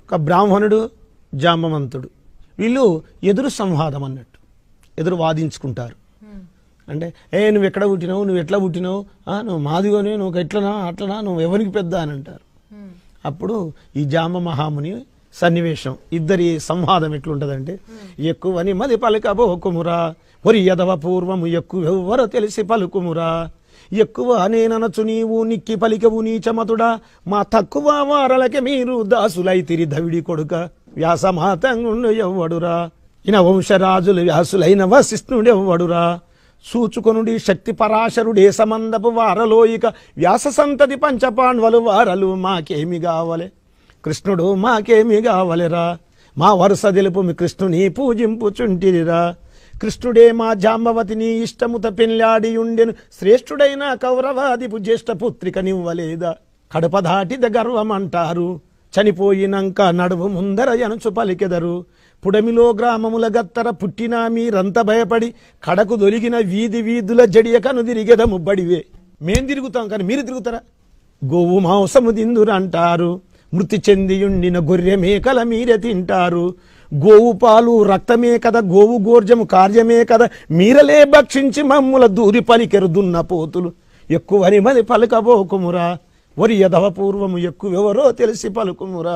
ఒక బ్రాహ్మణుడు జాంబవంతుడు వీళ్ళు ఎదురు సంవాదం అన్నట్టు, ఎదురు వాదించుకుంటారు. అంటే నువ్వు ఎక్కడ పుట్టినావు, నువ్వు ఎట్లా పుట్టినావు, నువ్వు మాదిగోనే, నువ్వు ఎట్లనా అట్లనా, నువ్వు ఎవరికి పెద్ద అని అంటారు. అప్పుడు ఈ జాంబ మహాముని సన్నివేశం, ఇద్దరి సంవాదం ఎట్లుంటదంటే, ఎక్కువని మది పలుకబోకుమురా, ఒరి యదవ పూర్వము ఎక్కువెవ్వరో తెలిసి పలుకుమురా, ఎక్కువ నేననచు నీవు నిక్కి పలికవు నీచమతుడా, మా తక్కువ వారలకి మీరు దాసులైతిరి దవిడి కొడుక, వ్యాసమాతంగుండు ఎవ్వడురా, ఇన వంశరాజులు వ్యాసులైన వశిష్ణుడెవ్వడురా, సూచుకొనుడి శక్తి పరాశరుడే సమందపు వారలోయిక, వ్యాస సంతతి పంచపాండవులు వారలు మాకేమి కావలే, కృష్ణుడు మాకేమి కావలేరా, మా వరుస తెలుపు మీ కృష్ణుని పూజింపుచుంటిరిరా, కృష్ణుడే మా జాంబవతిని ఇష్టముత పెళ్ళాడి ఉండెను, శ్రేష్ఠుడైన కౌరవాదిపు జ్యేష్ఠ పుత్రిక నివ్వలేదా, కడప దాటిద గర్వమంటారు, చనిపోయినంక నడువు ముందర ఎనుచు పలికెదరు, పుడమిలో గ్రామముల గత్తర పుట్టినా మీరంత భయపడి, కడకు దొరికిన వీధి వీధుల జడియ కను తిరిగెదము బడివే, మేం తిరుగుతాం కానీ మీరు తిరుగుతారా, గోవు మాంసము దిందురంటారు, మృతి చెందియుండిన గొర్రె మేకల మీరే తింటారు, గోవు పాలు రక్తమే కదా, గోవు గోర్జము కార్యమే కదా, మీరలే భక్షించి మమ్ముల దూరి పలికెరు దున్న పోతులు, ఎక్కువని మది పలుకబోకుమురా, ఒరి యదవ పూర్వము ఎక్కువెవరో తెలిసి పలుకుమురా.